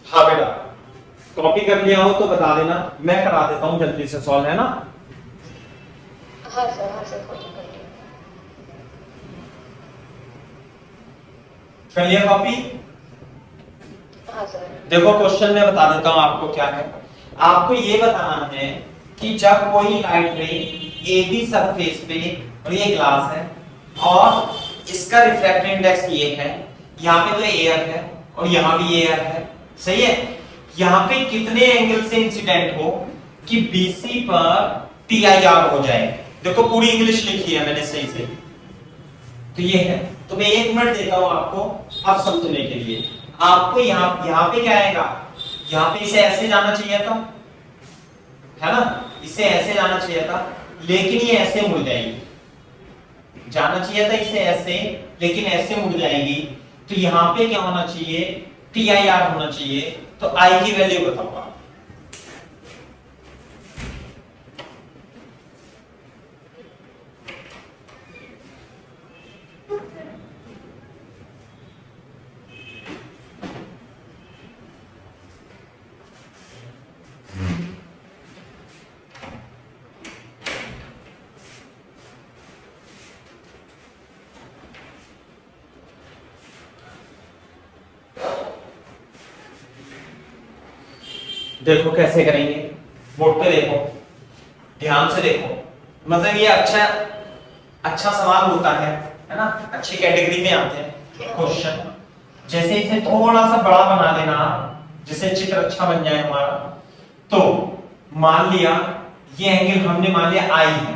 हाँ बेटा, कॉपी कर लिया हो तो बता देना, मैं करा देता हूँ जल्दी से सॉल्व, है ना? हाँ सर फोटो कर लिया। कर लिया कॉपी? हाँ सर। देखो क्वेश्चन में बता देता हूँ आपको क्या है। आपको ये बताना है कि जब कोई लाइट रे AB सरफेस पे, और ये ग्लास है और इसका रिफ्रैक्टिव इंडेक्स ये है, यहाँ पे तो एयर है और यहाँ भी एयर है, सही है? यहाँ पे कितने एंगल से इंसिडेंट हो कि BC पर TIR हो जाए। देखो पूरी इंग्लिश लिखी है मैंने सही से, तो ये है। तो मैं 1 मिनट देता हूं आपको अब समझने के लिए। आपको यहाँ पे क्या आएगा, यहाँ पे इसे ऐसे जाना चाहिए था, है ना? इसे ऐसे जाना चाहिए था, लेकिन ये ऐसे मुड़ जाएगी। जाना चाहिए था इसे ऐसे, लेकिन ऐसे मुड़ जाएगी। तो यहाँ पे क्या होना चाहिए, TIR होना चाहिए। तो I की वैल्यू बताओ आप। देखो कैसे करेंगे, बोर्ड पे देखो, ध्यान से देखो। मतलब ये अच्छा सवाल होता है ना? अच्छी कैटेगरी में आते हैं क्वेश्चन। जैसे इसे थोड़ा सा बड़ा बना देना, जिससे चित्र अच्छा बन जाए हमारा। तो मान लिया ये एंगल हमने मान लिया I है,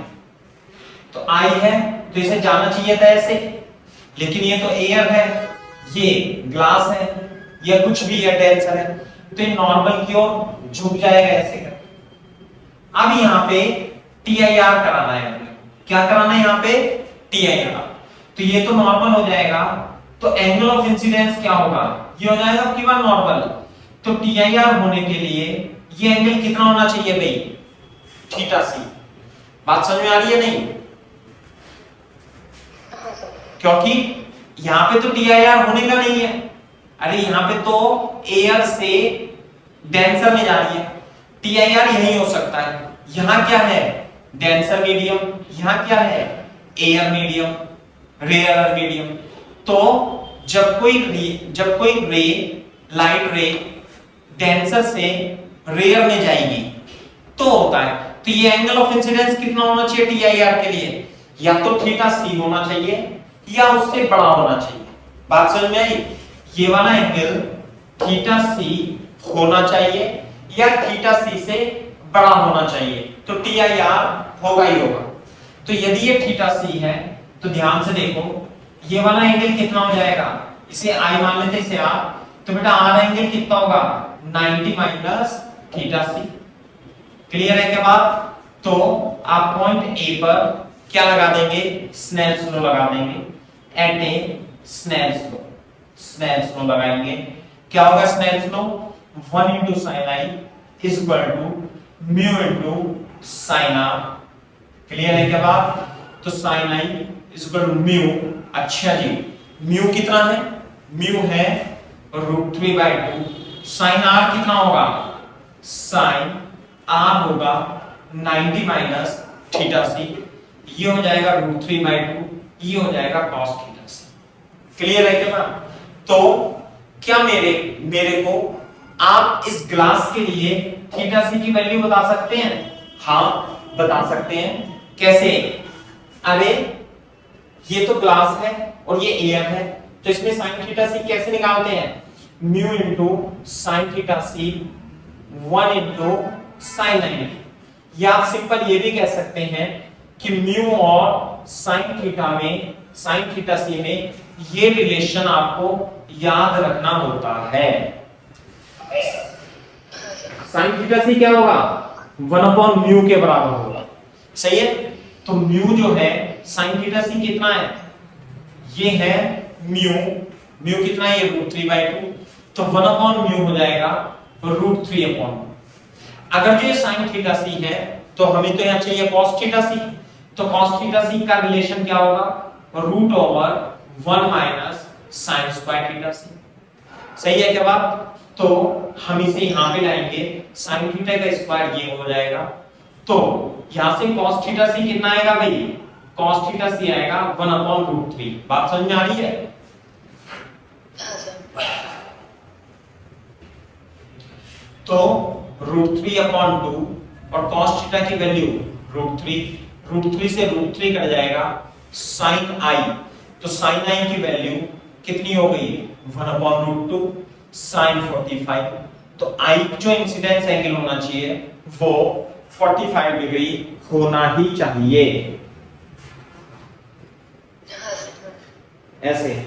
तो I है तो इसे जाना चाहिए था ऐसे, लेकिन ये तो एयर है, ये ग्लास है, या कुछ भी है, डेंसर है, तो ये नॉर्मल की ओर झुक जाएगा ऐसे कर। अब यहाँ पे TIR कराना है, क्या कराना है यहाँ पे? TIR। तो ये तो नॉर्मल हो जाएगा, तो एंगल ऑफ इंसिडेंस क्या होगा, ये हो जाएगा आपकी बार नॉर्मल। तो TIR होने के लिए ये एंगल कितना होना चाहिए भाई? θc। बात समझ में आ रही है नहीं? हाँ सर। क्योंकि यहाँ पे तो TIR होने का नहीं है, अरे यहाँ पे तो एयर से डेंसर में जा रही है, TIR यही हो सकता है। यहाँ क्या है? डेंसर मीडियम, यहाँ क्या है? Air medium, rare medium. तो जब कोई रे, लाइट रे डेंसर से रेयर में जाएगी तो होता है। तो ये एंगल ऑफ इंसिडेंस कितना होना चाहिए TIR के लिए? या तो θc होना चाहिए या उससे बड़ा होना चाहिए। बात समझ में आई? ये वाला एंगल θc होना चाहिए या θc से बड़ा होना चाहिए, तो TIR होगा ही होगा। तो यदि ये θc है तो ध्यान से देखो, ये वाला एंगल कितना हो जाएगा? इसे I मान लेते इसे R, तो बेटा R एंगल कितना होगा? 90 माइनस θc। क्लियर है क्या बात? तो आप पॉइंट ए पर क्या लगा देंगे, स्नेल्स लॉ लगा देंगे, एट ए स्नेल्स लॉ लगाएंगे। क्या होगा Snell's law, 1 into sin i is equal to mu into sin r। Clear है क्या बात? तो sin i is equal to mu। अच्छा जी, mu कितना है, mu है √3/2। sin r कितना होगा, sin r होगा 90 माइनस थीटा c, ये हो जाएगा √3/2, ये हो जाएगा cos थीटा c। क्लियर है क्या बात? तो क्या मेरे को आप इस ग्लास के लिए थीटा सी की वैल्यू बता सकते हैं? हाँ बता सकते हैं। कैसे? अरे ये तो ग्लास है और ये एयर है, तो इसमें साइन थीटा सी कैसे निकालते हैं, म्यू इंटू साइन थीटा सी 1 इंटू साइन 90। या आप सिंपल ये भी कह सकते हैं कि म्यू और साइन थीटा सी में ये रिलेशन आपको याद रखना होता है। साइन थीटा सी क्या होगा, 1/म्यू के बराबर होगा। सही है? तो म्यू जो है साइन थीटा सी कितना है, ये है म्यू कितना है, ये √3/2, तो 1/म्यू हो जाएगा √3/2। अगर जो ये साइन थीटा सी है तो हमें तो यहां चाहिए cos थीटा सी, तो cos थीटा सी का रिलेशन क्या होगा, √1 माइनस साइन स्क्वायर थीटा सी। सही है क्या बात? तो हम इसे यहां पे लाएंगे, साइन थीटा का स्क्वायर ये हो जाएगा, तो यहां से cos थीटा सी कितना आएगा भाई, cos थीटा सी आएगा 1/√3। बात समझ में आ रही है? तो √3/2 और cos थीटा की वैल्यू √3 से √3 कट जाएगा, sin i, तो sin i की वैल्यू कितनी हो गई, 1/√2 sin 45। तो i जो इंसिडेंस एंगल होना चाहिए वो 45 डिग्री होना ही चाहिए। ऐसे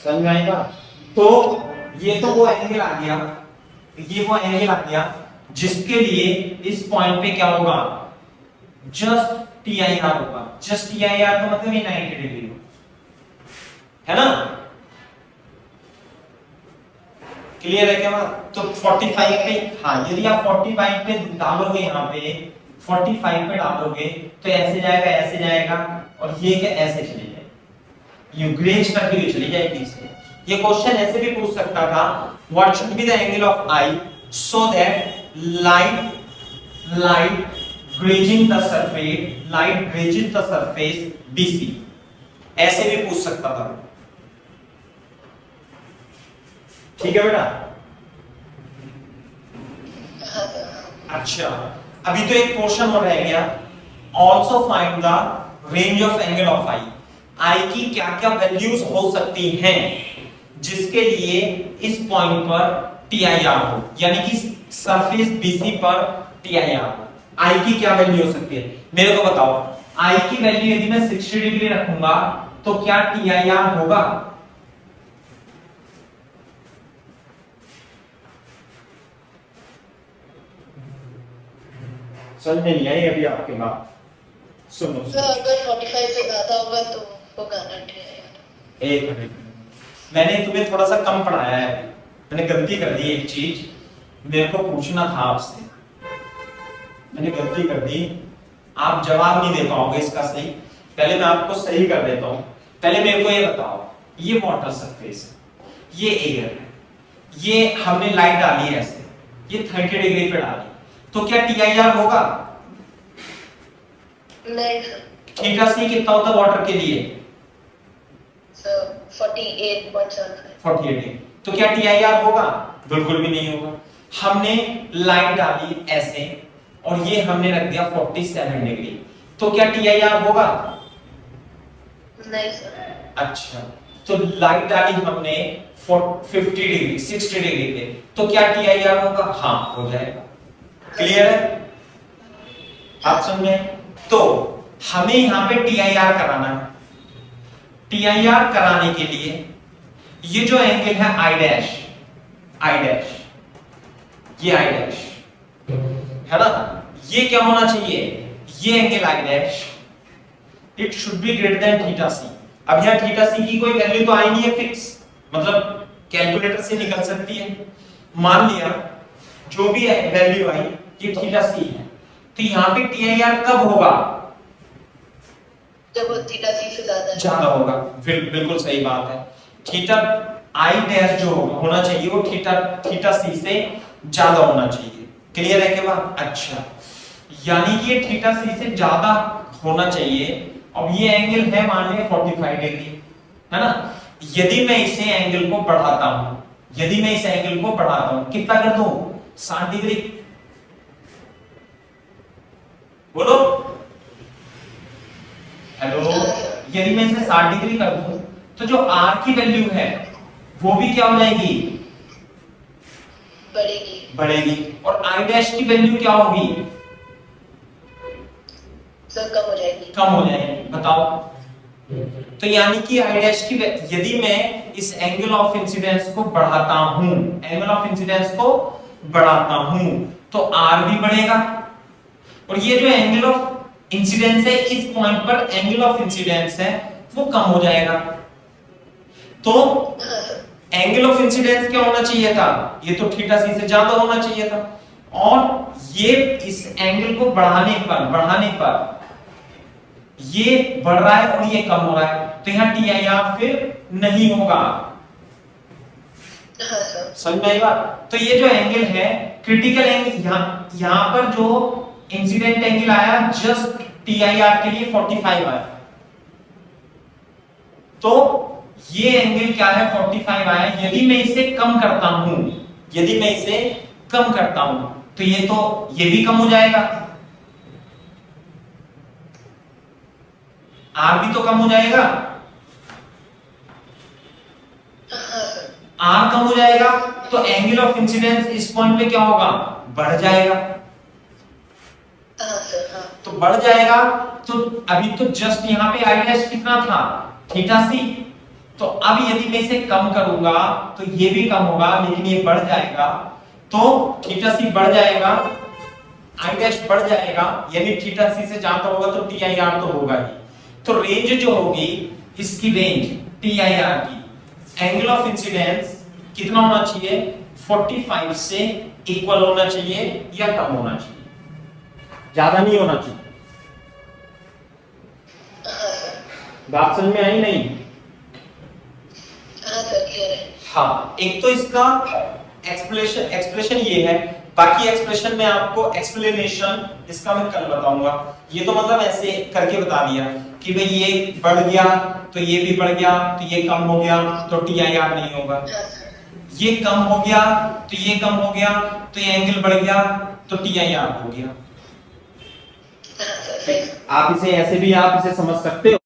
समझ में आएगा? तो ये तो वो एंगल आ गया, ये वो एंगल आ गया जिसके लिए इस पॉइंट पे क्या होगा, जस्ट TIR होगा। जस्ट TIR का मतलब ये 90 डिग्री है ना। क्लियर है क्या बात? तो 45 पे, हाँ यदि आप 45 पे डालोगे, यहाँ पे 45 पे डालोगे तो ऐसे जाएगा, ऐसे जाएगा, और ये क्या ऐसे चली जाएगी, यूग्रेज करके भी चली जाएगी इससे। ये क्वेश्चन ऐसे भी पूछ सकता था, what should be the angle of I so that light grazing the surface BC, ऐसे भी पूछ सकता था। ठीक है बेटा? अच्छा, अभी तो एक पोर्शन और रह गया, also find the range of angle of I. I की क्या क्या वैल्यूज हो सकती हैं जिसके लिए इस पॉइंट पर TIR हो, यानी कि सरफेस BC पर TIR हो। आई की क्या वैल्यू हो सकती है मेरे को बताओ। आई की वैल्यू यदि मैं 60 डिग्री रखूंगा तो क्या TIR होगा? समझ में नहीं आई अभी आपके बात? सुनो तो अगर 45 से ज्यादा होगा तो होगा ना TIR। एक मिनट, मैंने तुम्हें थोड़ा सा कम पढ़ाया है, मैंने गलती कर दी एक चीज, मेरे को पूछना था आपसे, मैंने गलती कर दी, आप जवाब नहीं दे पाओगे इसका सही। पहले मैं आपको सही कर देता हूं। पहले मेरे को ये बताओ, ये वाटर सरफेस है, ये एयर है, ये हमने लाइट डाली है ऐसे, ये 30 डिग्री पे डाली, तो क्या TIR होगा? नहीं थीटा C कितना होता है वाटर के लिए? सर 48.75। 48, तो क्या TIR होगा? बिल्कुल भी नहीं होगा। हमने लाइट डाली ऐसे और ये हमने रख दिया 47 डिग्री, तो क्या TIR होगा? नहीं सर। अच्छा, तो लाइट डाली हमने 50 डिग्री 60 डिग्री पे, तो क्या TIR होगा? हाँ हो जाएगा। क्लियर है? आप समझे? तो हमें यहां पे TIR कराना है। TIR कराने के लिए ये जो एंगल है I डैश, ये I डैश है ना, ये क्या होना चाहिए? ये angle I dash, it should be greater than theta C। अब यहां थीटा C की कोई वैल्यू तो आई नहीं है फिक्स, मतलब कैलकुलेटर से निकल सकती है। मान लिया जो भी वैल्यू आई ये थीटा C है, तो यहां पे TIR कब होगा? जब वो थीटा C से ज्यादा होगा। बिल्कुल सही बात है। थीटा I डैश जो होना चाहिए वो थीटा C से ज्यादा होना चाहिए। क्लियर है क्या बात? अच्छा, यानी कि ये थीटा C से ज्यादा होना चाहिए। अब ये एंगल है मान लिया 45 डिग्री, है ना। यदि मैं इसे एंगल को बढ़ाता हूं, कितना कर दूं? 60 डिग्री। बोलो हेलो। यदि मैं इसे 60 डिग्री कर दूं तो जो R की वैल्यू है वो भी क्या हो जाएगी? बढ़ेगी। और I डैश की वैल्यू क्या होगी? सर कम हो जाएगी। बताओ। तो यानी कि I डैश की यदि मैं इस एंगल ऑफ इंसिडेंस को बढ़ाता हूं तो R भी बढ़ेगा, और ये जो एंगल ऑफ इंसिडेंस है इस पॉइंट पर एंगल ऑफ इंसिडेंस है वो कम हो जाएगा। तो एंगल ऑफ इंसिडेंस क्या होना चाहिए था? ये तो थीटा C से ज्यादा होना चाहिए था, और ये इस एंगल को बढ़ाने पर ये बढ़ रहा है और ये कम हो रहा है, तो यहाँ TIR फिर नहीं होगा। समझ में आई बात? तो ये जो एंगल है क्रिटिकल एंगल, यहाँ पर जो इंसिडेंट एंगल आया जस्ट TIR के लिए 45 आया, तो ये एंगल क्या है? 45 आया। यदि मैं इसे कम करता हूं तो ये भी कम हो जाएगा, R भी तो कम हो जाएगा। R कम हो जाएगा तो एंगल ऑफ इंसिडेंस इस पॉइंट पे क्या होगा? बढ़ जाएगा। तो बढ़ जाएगा, तो अभी तो जस्ट यहाँ पे I डैश कितना था? Theta C। तो अब यदि मैं इसे कम करूंगा तो ये भी कम होगा, लेकिन ये बढ़ जाएगा, तो थीटा C बढ़ जाएगा, I डैश बढ़ जाएगा, यानी थीटा C से ज्यादा होगा तो TIR तो होगा ही। तो रेंज जो होगी इसकी रेंज TIR की, एंगल ऑफ इंसिडेंस कितना होना चाहिए? 45 से इक्वल होना चाहिए या कम होना चाहिए, ज्यादा नहीं होना चाहिए। हाँ सर। बात समझ में आई नहीं? हाँ सर क्लियर है। हाँ, एक तो इसका एक्सप्रेशन ये है, बाकी एक्सप्रेशन में आपको एक्सप्लेनेशन इसका मैं कल बताऊंगा। ये तो मतलब ऐसे करके बता दिया कि भाई ये बढ़ गया तो ये भी बढ़ गया, तो ये कम हो गया तो टी आई आर नहीं होगा, हाँ सर। ये कम हो गया तो ये कम हो गया, तो ये एंगल बढ़ गया तो टी आई आर हो गया। हाँ सर सही। आप इसे ऐसे भी आप इसे समझ सकते हो।